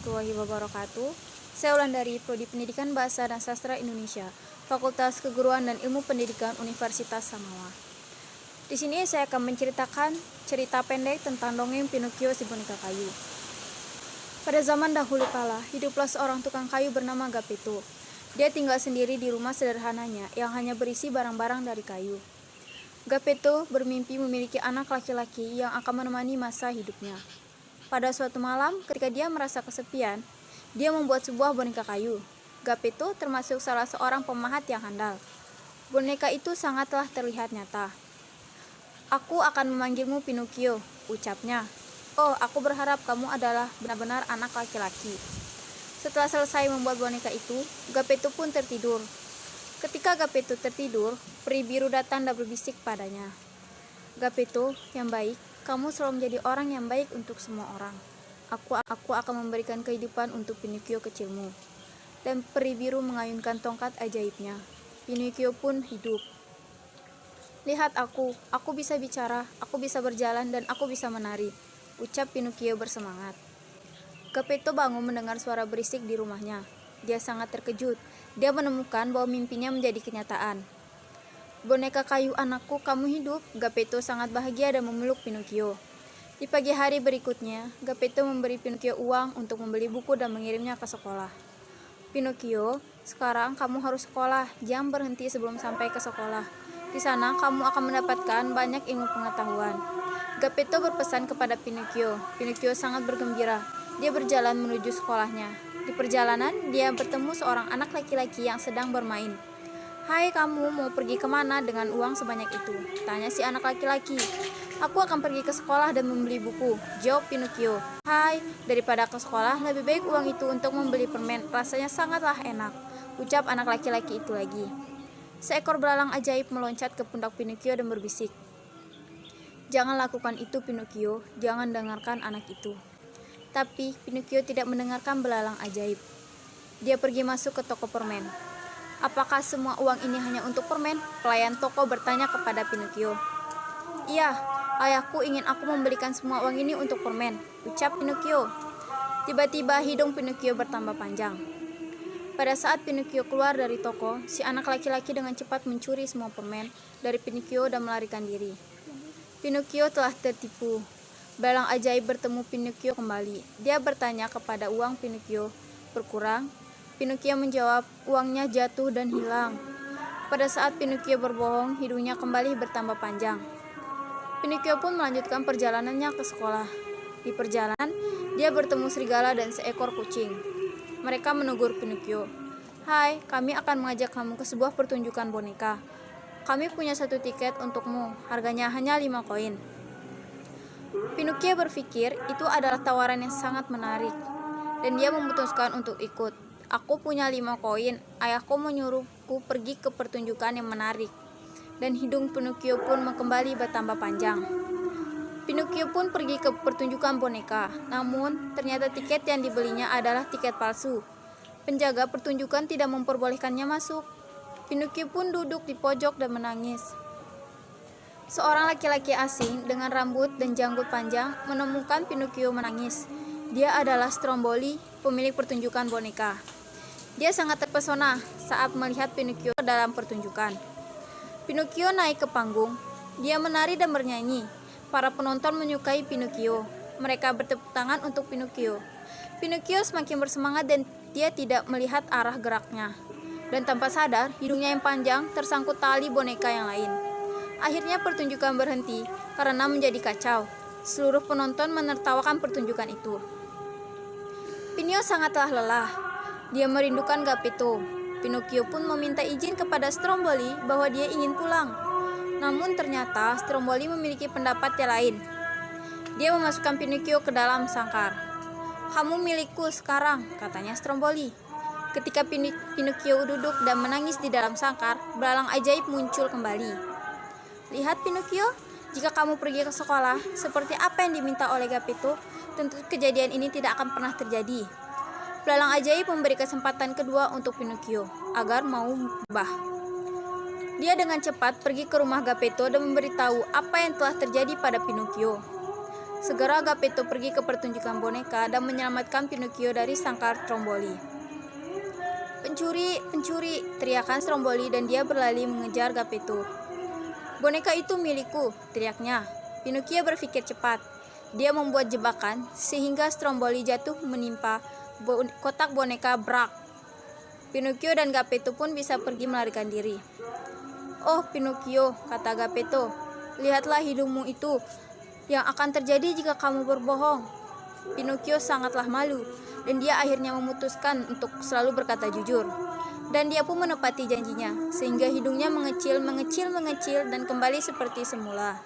warahmatullahi wabarakatuh. Saya Wulandari, Prodi Pendidikan Bahasa dan Sastra Indonesia, Fakultas Keguruan dan Ilmu Pendidikan Universitas Samawa. Di sini saya akan menceritakan cerita pendek tentang dongeng Pinocchio si boneka kayu. Pada zaman dahulu kala, hiduplah seorang tukang kayu bernama Geppetto. Dia tinggal sendiri di rumah sederhananya yang hanya berisi barang-barang dari kayu. Geppetto bermimpi memiliki anak laki-laki yang akan menemani masa hidupnya. Pada suatu malam, ketika dia merasa kesepian, dia membuat sebuah boneka kayu. Geppetto termasuk salah seorang pemahat yang handal. Boneka itu sangatlah terlihat nyata. "Aku akan memanggilmu Pinocchio," ucapnya. "Oh, aku berharap kamu adalah benar-benar anak laki-laki." Setelah selesai membuat boneka itu, Geppetto pun tertidur. Ketika Geppetto tertidur, peri biru datang dan berbisik padanya. "Geppetto yang baik, kamu selalu menjadi orang yang baik untuk semua orang. Aku akan memberikan kehidupan untuk Pinocchio kecilmu." Dan peri biru mengayunkan tongkat ajaibnya. Pinocchio pun hidup. "Lihat aku bisa bicara, aku bisa berjalan, dan aku bisa menari," ucap Pinocchio bersemangat. Geppetto bangun mendengar suara berisik di rumahnya. Dia sangat terkejut. Dia menemukan bahwa mimpinya menjadi kenyataan. "Boneka kayu anakku, kamu hidup." Geppetto sangat bahagia dan memeluk Pinocchio. Di pagi hari berikutnya, Geppetto memberi Pinocchio uang untuk membeli buku dan mengirimnya ke sekolah. "Pinocchio, sekarang kamu harus sekolah. Jangan berhenti sebelum sampai ke sekolah. Di sana kamu akan mendapatkan banyak ilmu pengetahuan." Geppetto berpesan kepada Pinocchio. Pinocchio sangat bergembira. Dia berjalan menuju sekolahnya. Di perjalanan, dia bertemu seorang anak laki-laki yang sedang bermain. "Hai, kamu mau pergi kemana dengan uang sebanyak itu?" tanya si anak laki-laki. "Aku akan pergi ke sekolah dan membeli buku," jawab Pinocchio. "Hai, daripada ke sekolah, lebih baik uang itu untuk membeli permen. Rasanya sangatlah enak," ucap anak laki-laki itu lagi. Seekor belalang ajaib meloncat ke pundak Pinocchio dan berbisik. "Jangan lakukan itu, Pinocchio. Jangan dengarkan anak itu." Tapi Pinocchio tidak mendengarkan belalang ajaib. Dia pergi masuk ke toko permen. "Apakah semua uang ini hanya untuk permen?" pelayan toko bertanya kepada Pinocchio. "Iya, ayahku ingin aku membelikan semua uang ini untuk permen," ucap Pinocchio. Tiba-tiba hidung Pinocchio bertambah panjang. Pada saat Pinocchio keluar dari toko, si anak laki-laki dengan cepat mencuri semua permen dari Pinocchio dan melarikan diri. Pinocchio telah tertipu. Belalang ajaib bertemu Pinocchio kembali. Dia bertanya kepada uang Pinocchio berkurang. Pinocchio menjawab, uangnya jatuh dan hilang. Pada saat Pinocchio berbohong, hidungnya kembali bertambah panjang. Pinocchio pun melanjutkan perjalanannya ke sekolah. Di perjalanan, dia bertemu serigala dan seekor kucing. Mereka menegur Pinocchio. "Hai, kami akan mengajak kamu ke sebuah pertunjukan boneka. Kami punya 1 tiket untukmu, harganya hanya 5 koin." Pinocchio berpikir itu adalah tawaran yang sangat menarik, dan dia memutuskan untuk ikut. "Aku punya 5 koin, ayahku menyuruhku pergi ke pertunjukan yang menarik." Dan hidung Pinocchio pun kembali bertambah panjang. Pinocchio pun pergi ke pertunjukan boneka, namun ternyata tiket yang dibelinya adalah tiket palsu. Penjaga pertunjukan tidak memperbolehkannya masuk. Pinocchio pun duduk di pojok dan menangis. Seorang laki-laki asing dengan rambut dan janggut panjang menemukan Pinocchio menangis. Dia adalah Stromboli, pemilik pertunjukan boneka. Dia sangat terpesona saat melihat Pinocchio dalam pertunjukan. Pinocchio naik ke panggung. Dia menari dan bernyanyi. Para penonton menyukai Pinocchio. Mereka bertepuk tangan untuk Pinocchio. Pinocchio semakin bersemangat dan dia tidak melihat arah geraknya. Dan tanpa sadar, hidungnya yang panjang tersangkut tali boneka yang lain. Akhirnya pertunjukan berhenti karena menjadi kacau. Seluruh penonton menertawakan pertunjukan itu. Pinocchio sangatlah lelah. Dia merindukan Geppetto. Pinocchio pun meminta izin kepada Stromboli bahwa dia ingin pulang. Namun ternyata Stromboli memiliki pendapat yang lain. Dia memasukkan Pinocchio ke dalam sangkar. "Kamu milikku sekarang," katanya Stromboli. Ketika Pinocchio duduk dan menangis di dalam sangkar, belalang ajaib muncul kembali. "Lihat Pinocchio, jika kamu pergi ke sekolah seperti apa yang diminta oleh Geppetto, tentu kejadian ini tidak akan pernah terjadi." Belalang ajaib memberi kesempatan kedua untuk Pinocchio agar mau berubah. Dia dengan cepat pergi ke rumah Geppetto dan memberitahu apa yang telah terjadi pada Pinocchio. Segera Geppetto pergi ke pertunjukan boneka dan menyelamatkan Pinocchio dari sangkar Stromboli. "Pencuri, pencuri!" teriakan Stromboli dan dia berlari mengejar Geppetto. "Boneka itu milikku," teriaknya. Pinocchio berpikir cepat. Dia membuat jebakan sehingga Stromboli jatuh menimpa kotak boneka brak. Pinocchio dan Geppetto pun bisa pergi melarikan diri. "Oh, Pinocchio," kata Geppetto, "lihatlah hidungmu itu. Yang akan terjadi jika kamu berbohong." Pinocchio sangatlah malu, dan dia akhirnya memutuskan untuk selalu berkata jujur. Dan dia pun menepati janjinya, sehingga hidungnya mengecil, mengecil, mengecil, dan kembali seperti semula.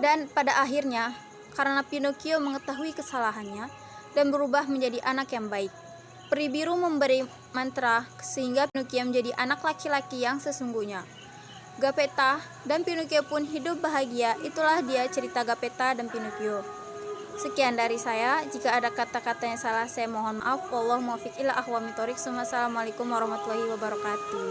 Dan pada akhirnya, karena Pinocchio mengetahui kesalahannya dan berubah menjadi anak yang baik, peri biru memberi mantra sehingga Pinocchio menjadi anak laki-laki yang sesungguhnya. Gepetto dan Pinocchio pun hidup bahagia. Itulah dia cerita Gepetto dan Pinocchio. Sekian dari saya. Jika ada kata-kata yang salah, saya mohon maaf. Wallahu muwaffiq ila aqwamit thoriq. Wassalamualaikum warahmatullahi wabarakatuh.